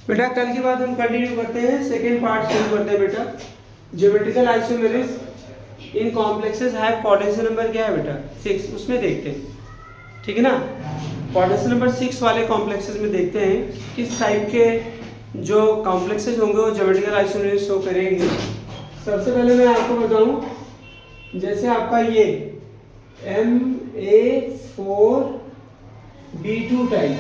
बेटा कल की बात हम कंटिन्यू करते हैं, सेकेंड पार्ट शुरू करते हैं बेटा। Geometrical isomerism in complexes have coordination number क्या है बेटा 6, उसमें देखते हैं, ठीक है ना। कोऑर्डिनेशन नंबर 6 वाले कॉम्प्लेक्सेस में देखते हैं किस टाइप के जो कॉम्प्लेक्सेस होंगे वो ज्योमेट्रिकल आइसोमेरिज्म शो करेंगे। सबसे पहले मैं आपको बताऊं, जैसे आपका ये MA4B2 टाइप,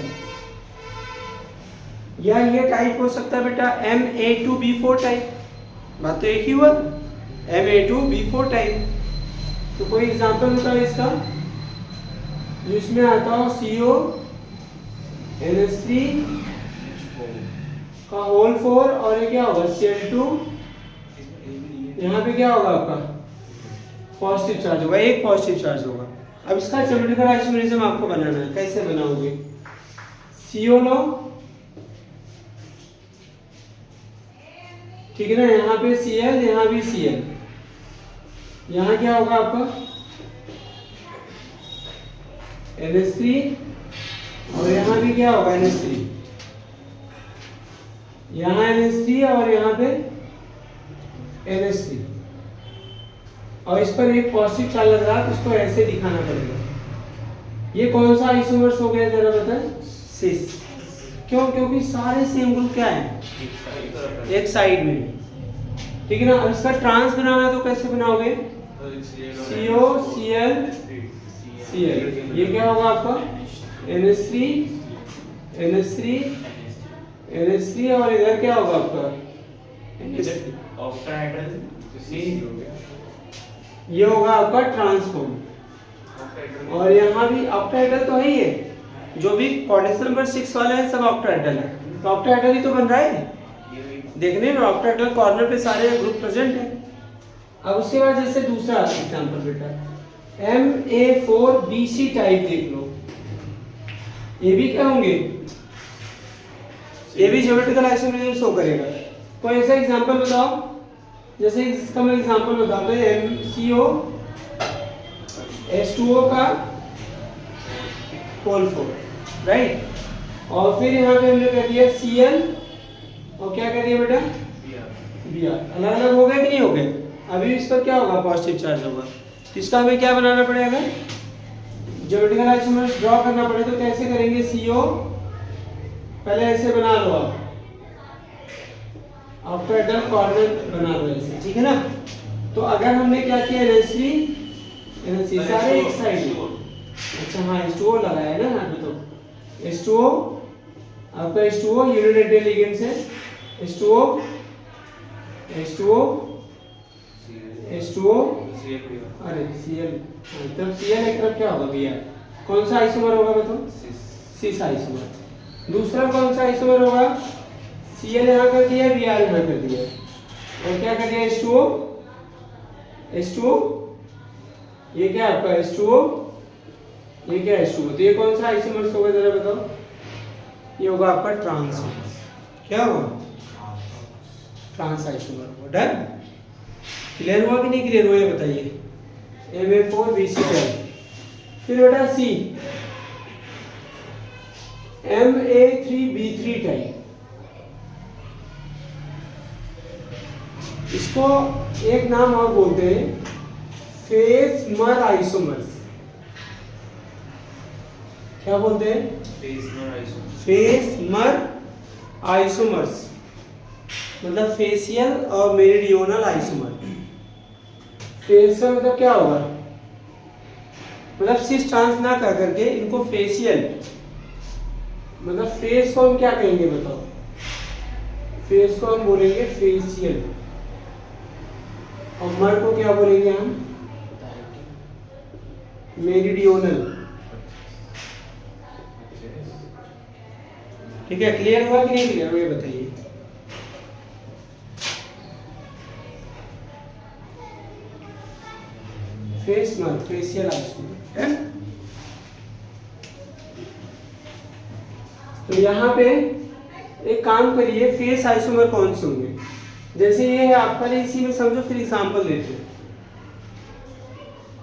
या ये टाइप हो सकता है बेटा MA2B4 टाइप, बात तो एक ही हुआ, MA2B4 टाइप। तो कोई एग्जांपल बताओ इसका जो इसमें आता हो CO NH3 का होल 4 और ये क्या होगा Cl2, यहाँ पे क्या होगा आपका पॉजिटिव चार्ज होगा, एक पॉजिटिव चार्ज होगा। अब इसका ज्योमेट्रिकल आइसोमेरिज्म आपको बनाना है, कैसे बनाओगे? CO लो, ठीक है ना, यहाँ पे Cl, यहाँ भी Cl, यहाँ क्या होगा आपका NH3 और यहाँ भी क्या होगा NH3, यहाँ NH3 और यहाँ पे NH3, और इस पर एक पॉजिटिव चार्ज लग रहा है तो इसको ऐसे दिखाना पड़ेगा। ये कौन सा आइसोमर्स हो गया जरा बताएं? सिस। क्यों? क्योंकि सारे सेम ग्रुप क्या है एक साइड में, ठीक है ना। अब इसका ट्रांस बनाना है तो कैसे बनाओगे? CO Cl Cl, ये क्या होगा आपका NH3 NH3 NH3 और इधर क्या होगा आपका ये होगा आपका ट्रांसफॉर्म। और यहाँ भी ऑक्टाहेड्रल तो है ही है, जो भी कोऑर्डिनेशन नंबर 6 वाले हैं सब ऑक्टाहेड्रल है, तो ऑक्टाहेड्रल ही तो बन रहा है। देखने में ऑक्टाहेड्रल कॉर्नर पे सारे ग्रुप प्रेजेंट हैं। अब उसके बाद जैसे दूसरा एग्जांपल बेटा MA4BC टाइप देख लो, ये भी क्या होंगे? ये भी ज्योमेट्रिकल आइसोमेरिज्म शो करेगा। कोई ऐसा एग्जांपल बताओ, जैसे इसका मैं एग्जांपल बताता हूँ MCO H2O का होल 4, राइट, और फिर यहाँ पे हमने कर दिया Cl और क्या कर दिया बेटा Br। अलग अलग हो गए कि नहीं हो गए? अभी इस पर क्या होगा पॉजिटिव चार्ज होगा, तो इसका हमें क्या बनाना पड़ेगा? ज्योमेट्रिकल आइसोमेरिज्म ड्रॉ करना पड़े तो कैसे करेंगे? CO पहले ऐसे बना लो आप, ऑक्टाहेड्रल कॉर्नर बना लो ऐसे, ठीक है ना। तो अगर हमने क्या किया NH3 सारे एक साइड में, अच्छा हाँ H2O लगाया है ना यहाँ पे, तो H2O आपका H2O यूनिडेंटल लिगेंड से H2O अरे Cl, तब Cl एक तरफ क्या होगा भैया? कौन सा आइसोमर होगा बताओ? Cis isomer. दूसरा कौन सा आइसोमर होगा? Cl यहाँ कर दिया, Br यहाँ कर दिया, और क्या कर दिया H2O, ये क्या आपका H2O, ये क्या H2O, तो ये कौन सा आइसोमर्स होगा जरा बताओ? ये होगा आपका ट्रांस, क्या होगा ट्रांस आइसोमर होगा। डन? क्लियर हुआ कि नहीं क्लियर हुआ ये बताइए। MA4BC type. फिर बेटा C MA3B3 टाइप, इसको एक नाम और बोलते हैं फेस मर आइसोमर्स। क्या बोलते हैं? फेस मर आइसोमर्स, मतलब फेशियल और मेरिडियोनल आइसोमर। फेस का मतलब क्या होगा? मतलब सिस ट्रांस ना कर करके इनको फेशियल, मतलब फेस को हम क्या कहेंगे बताओ? फेस को हम बोलेंगे फेशियल, और मर को क्या बोलेंगे हम? मेरिडियोनल। ठीक है, क्लियर हुआ कि नहीं क्लियर हुआ ये बताइए। फेस मर, फेशियल आइसोमर है। तो यहाँ पे एक काम करिए, फेस आइसोमर कौन से होंगे? जैसे ये है आपका, इसी में समझो, फिर एग्जांपल देते हैं।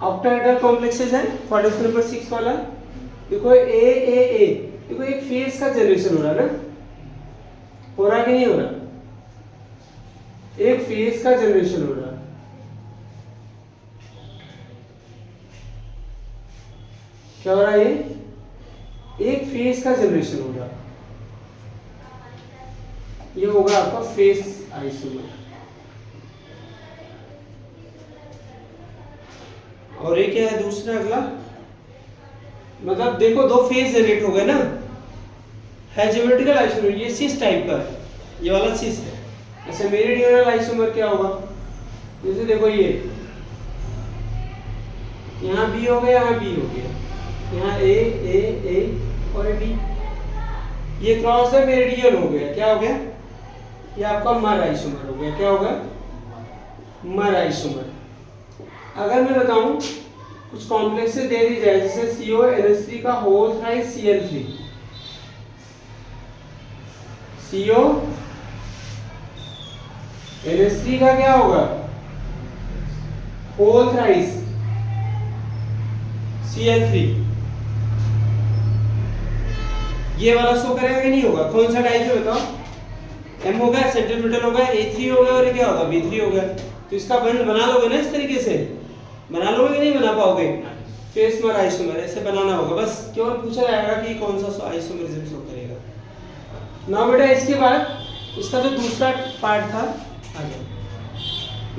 ऑक्टाहेड्रल कॉम्प्लेक्सेस है कोऑर्डिनेशन नंबर 6 वाला, देखो A देखो एक फेस का जनरेशन हो रहा है ना, हो रहा कि नहीं हो रहा? एक फेज का जनरेशन हो रहा है। क्या हो रहा है? ये एक फेज का जनरेशन हो रहा है। ये होगा आपका फेज आइसोमर। और ये क्या है दूसरा अगला? मतलब देखो दो फेज जनरेट हो गए ना, है ज्योमेट्रिकल आइसोमर। ये सिस टाइप का है, ये वाला सिस है। अच्छा मेरिडियनल आइसोमर क्या होगा? जैसे देखो ये यहाँ बी हो गया, यहाँ बी हो गया, यहाँ ए और ए बी, ये क्रॉस है मेरिडियन हो गया। क्या हो गया? ये आपका मर आइसोमर हो गया। क्या होगा? मर आइसोमर। अगर मैं बताऊं कुछ कॉम्प्लेक्स से दे दी जाए, जैसे CONH3 का होल थ्राइस Cl3, CONH3 का क्या होगा? होल थ्राइस Cl3, ये वाला शो करेगा कि नहीं होगा? कौन सा टाइप है बताओ? M हो गया, सेंट्रीफ्यूगल हो गया, A3 हो गया, और ये क्या होगा? B3 हो गया। तो इसका बंध बना लोगे ना इस तरीके से? बना लोगे कि नहीं बना पाओगे? फेस मर आइसोमर ऐसे बनाना होगा। बस केवल पूछा जाएगा कि कौन सा आइसोमरिज्म शो करेगा। ना बेटा इसके बाद इसका जो दूसरा पार्ट था, आ जाओ,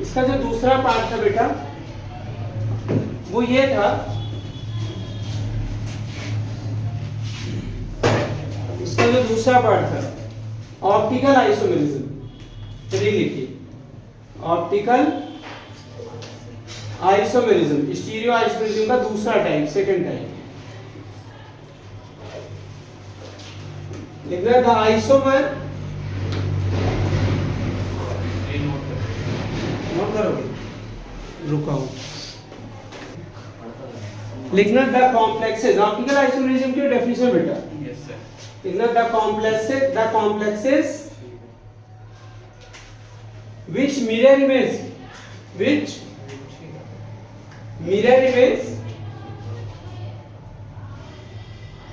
इसका जो दूसरा पार्ट था बेटा वो ये था, इसका जो दूसरा पार्ट था ऑप्टिकल आइसोमेरिज्म। चलिए लिखिए, ऑप्टिकल आइसोमेरिज्म, स्टीरियो आइसोमेरिज्म का दूसरा टाइप, सेकंड टाइप। लिखना था आइसोमर, नोट करोगे? रुकाओ, लिखना द कॉम्प्लेक्सेस। ऑप्टिकल आइसोमेरिज्म की डेफिनेशन बेटा, यस सर। लिखना the complexes which mirror image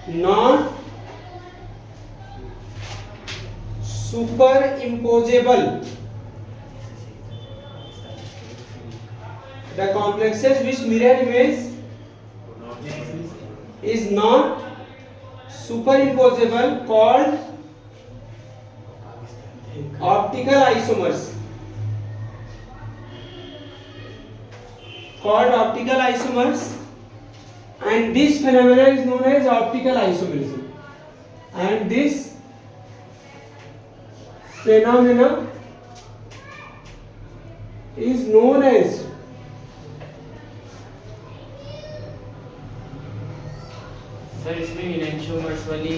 not superimposable. The complexes which mirror image is not superimposable called optical isomers. And this phenomena is known as optical isomerism. And this phenomena is known as sir इसमें इनएंशियोमर्स वाली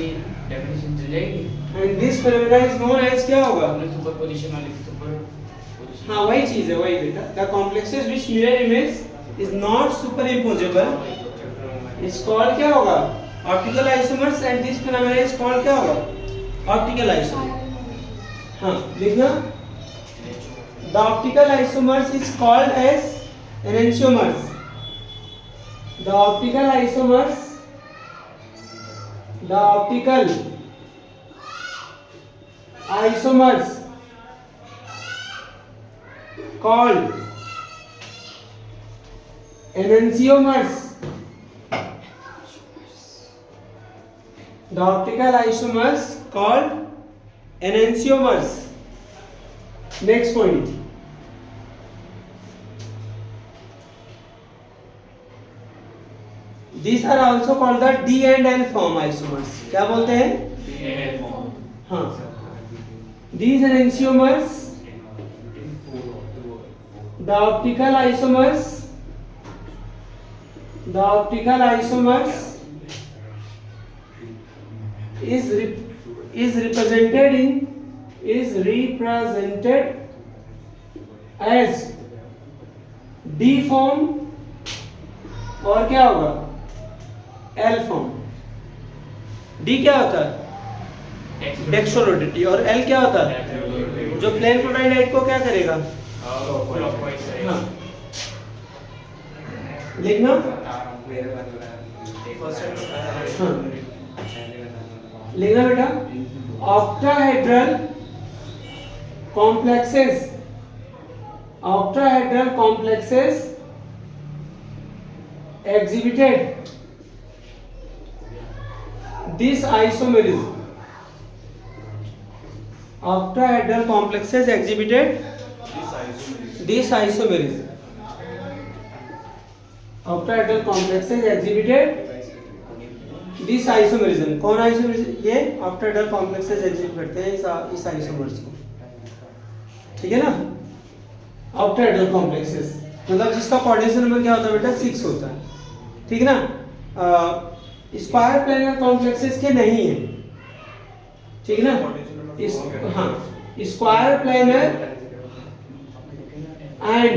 definition चल जाएगी। and this phenomena is known as क्या होगा? हमने superposition वाली superposition, हाँ वही चीज है, वही बेटा। The complexes which mirror image is not superimposable is called क्या होगा? Optical isomers, and this phenomena is called क्या होगा? Optical isomer। हाँ लिखना, the optical isomers is called as enantiomers। The optical isomers, the optical isomers called enantiomers. The optical isomers called enantiomers. Next point, these are also called the D and L form isomers। क्या बोलते हैं? D and L form। हाँ, these enantiomers, the optical isomers is represented as D form और क्या होगा? L form। D क्या होता है? डेक्सोरोटेटी। और L क्या होता है? जो प्लेन क्लोराइड को क्या करेगा? हाँ लिखना, हाँ लिखना बेटा, octahedral complexes, octahedral complexes exhibited this isomerism. Octahedral complexes exhibited this isomerism. Octahedral complexes exhibited this isomerism. कौन आइसोमेरिज्म? ये ऑक्टाहेड्रल कॉम्प्लेक्सेस एग्जिबिट करते हैं इस आइसोमर्स को. ठीक है ना. ऑक्टाहेड्रल कॉम्प्लेक्सेस मतलब जिसका कोऑर्डिनेशन नंबर क्या होता है बेटा? 6 होता है. ठीक है ना. स्क्वायर प्लेनर कॉम्प्लेक्सेस के नहीं है. ठीक है ना. हाँ, square planar and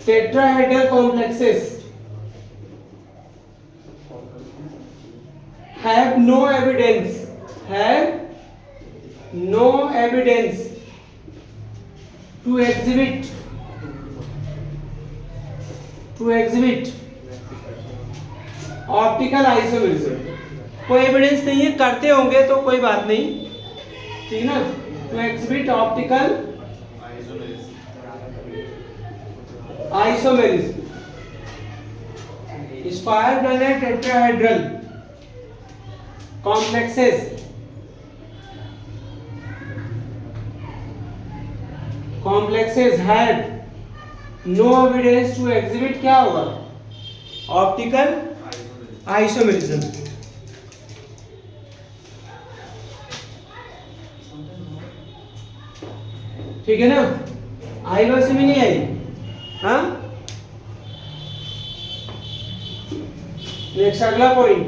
tetrahedral complexes have no evidence to exhibit optical isomerism. कोई एविडेंस नहीं है. करते होंगे तो कोई बात नहीं. ठीक ना. To exhibit optical isomerism. Square planar tetrahedral complexes had no evidence to exhibit क्या होगा? Optical isomerism. ठीक है ना. आई बात समझ नहीं आई? हाँ. नेक्स्ट अगला पॉइंट.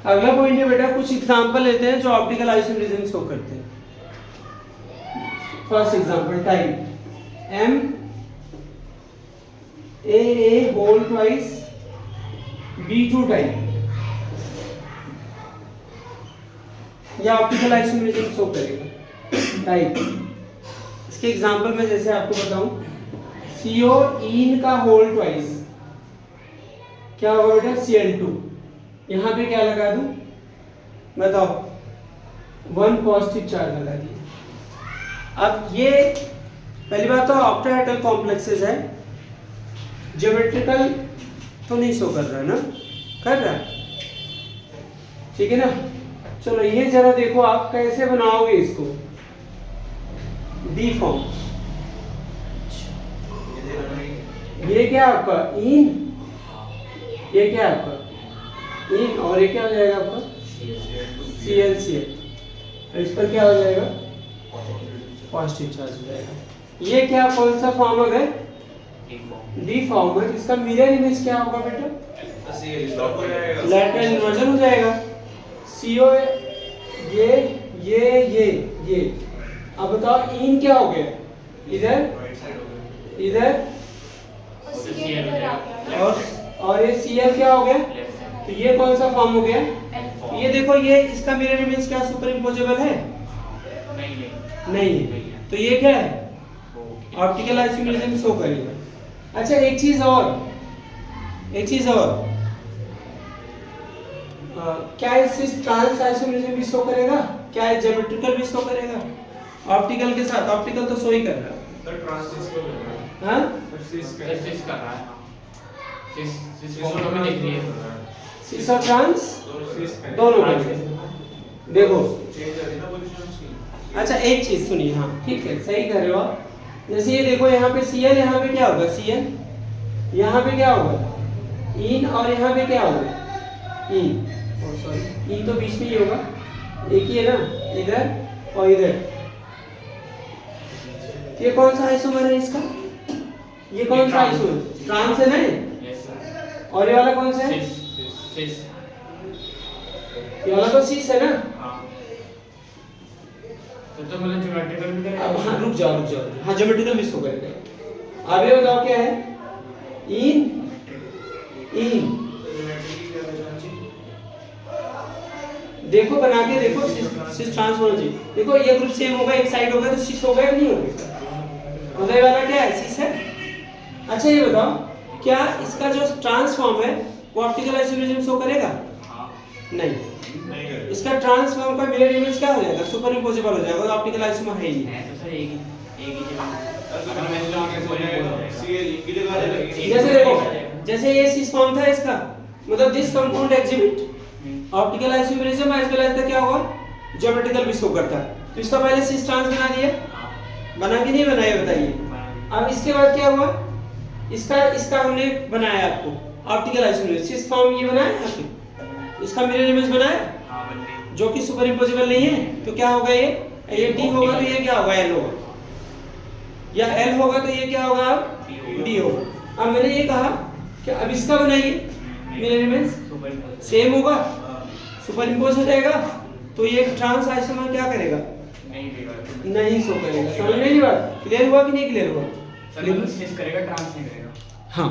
अगला पॉइंट है बेटा, कुछ एग्जांपल लेते हैं जो ऑप्टिकल आइसोमेरिज्म शो करते हैं. First example type M A whole twice B2 टाइप. यह ऑप्टिकल आइसोमेरिज्म शो करेगा. टाइप इसके एग्जांपल में जैसे आपको बताऊं, CO इन का होल ट्वाइस क्या होगा बेटा? Cl2. यहाँ पे क्या लगा दूं? बताओ. 1 पॉजिटिव चार्ज लगा दिए. अब ये पहली बात तो ऑक्टाहेड्रल कॉम्प्लेक्सेस है. ज्योमेट्रिकल तो नहीं शो कर रहा है ना? कर रहा है. ठीक है ना. चलो ये जरा देखो आप कैसे बनाओगे इसको. D form. ये क्या आपका इन, ये क्या आपका इन, और ये क्या हो जाएगा आपका Cl. इस पर क्या हो जाएगा? पॉजिटिव चार्ज हो जाएगा. ये क्या कौन सा फॉर्म है? डी फॉर्म है. इसका मिरर इमेज क्या होगा बेटा? लैटरल इन्वर्जन हो जाएगा. CO ये. अब बताओ इन क्या हो गया? इधर और ये Cl क्या हो गया? तो ये कौन सा फॉर्म हो गया? ये देखो, ये इसका मिरर इमेज क्या सुपर इम्पोजेबल है? नहीं है. तो ये क्या है? ऑप्टिकल आइसोमेरिज्म शो करेगा. अच्छा एक चीज और क्या इस ट्रांस आइसोमेरिज्म भी शो करेगा? क्या है ज्योमेट्रिकल भी शो करेगा? ऑप्टिकल के साथ. ऑप्टिकल तो शो ही कर रहा है. हाँ सिस और ट्रांस दोनों कर. देखो अच्छा एक चीज सुनिए. हाँ ठीक है, सही कर रहे हो आप. जैसे ये देखो, यहाँ पे Cl, यहाँ पे क्या होगा? Cl. यहाँ पे क्या होगा? इन. और यहाँ पे क्या होगा? इन. सॉरी, इन तो बीच में ही होगा. एक ही है ना, इधर और इधर. ये कौन सा आइसोमर है इसका? ये कौन सा आइसोमर? ट्रांस है ना. और ये वाला कौन सा है? ये वाला तो सिस है ना. तो मतलब ज्योमेट्रिकल भी करेगा. अब हाँ रुक जाओ. हाँ ज्योमेट्रिकल भी शो करेगा. अब ये बताओ क्या है? इन. देखो बना के देखो. सिस ट्रांस होना चाहिए. देखो ये ग्रुप सेम होगा, एक साइड होगा तो सिस होगा या नहीं होगा? मतलब ये वाला क्या है? सिस है. अच्छा ये बताओ, क्या इसका जो ट्रांसफॉर्म है वो ऑप्टिकल आइसोमेरिज्म शो करेगा? नहीं। इसका ट्रांसफॉर्म का मिरर इमेज क्या हो जाएगा? सुपर इम्पोजिबल हो जाएगा, ऑप्टिकल आइसोमर है ही नहीं। तो सर एक ही जैसे देखो, जैसे ये सिस फॉर्म था इसका, मतलब this compound exhibit optical isomerism as well as क्या होगा, ज्योमेट्रिकल भी शो करता है। तो इसका पहले सिस ट्रांस बना दिया, बना कि नहीं बनाया बताइए। अब इसके बाद क्या हुआ, इसका हमने बनाया आपको ऑप्टिकल आइसोमेरिज्म, सिस फॉर्म ये बनाया आपने, इसका मिरर इमेज बनाया जो कि सुपर इम्पोजिबल नहीं है। तो क्या होगा, ये डी होगा तो ये क्या होगा, एल होगा, या एल होगा तो ये क्या होगा, अब डी होगा। अब मैंने ये कहा कि अब इसका बनाइए मिरर इमेज, सेम होगा, सुपर इम्पोज हो जाएगा। तो ये ट्रांस आइसोमर क्या करेगा, नहीं शो करेगा। समझ में नहीं बात, क्लियर हुआ कि नहीं क्लियर हुआ? सिस करेगा, ट्रांस नहीं करेगा। हाँ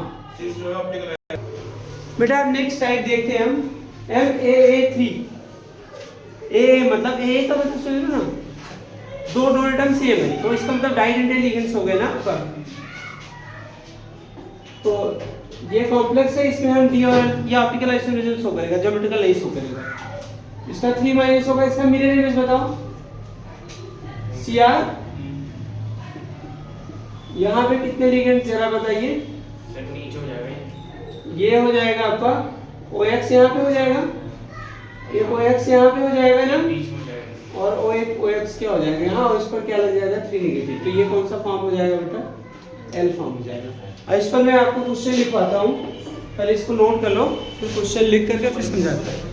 बेटा, अब नेक्स्ट टाइप देखते हैं हम, MAA3। ए मतलब ए का मतलब सुन लो ना, दो डोनेटम सेम है तो इसका मतलब डाइडेंटल लिगेंड्स हो गए ना आपका। तो ये कॉम्प्लेक्स है, इसमें हम डी और ये ऑप्टिकल आइसोमेरिज्म शो करेगा, ज्योमेट्रिकल नहीं शो करेगा। इसका 3 होगा। इसका मिरर इमेज बताओ, CR यहाँ पे कितने लिगेंड जरा बताइए। सर नीचे हो जाएगा, ये हो जाएगा आपका OX यहाँ पे हो जाएगा, एक OX यहाँ पे हो जाएगा ना, बीच में हो जाएगा, और OX क्या हो जाएगा यहाँ, और इस पर क्या लग जाएगा 3 नेगेटिव। तो ये कौन सा फॉर्म हो जाएगा बेटा, L फॉर्म हो जाएगा। इस पर मैं आपको क्वेश्चन लिखवाता हूँ, पहले इसको नोट कर लो, फिर क्वेश्चन लिख करके फिर समझाता हूँ।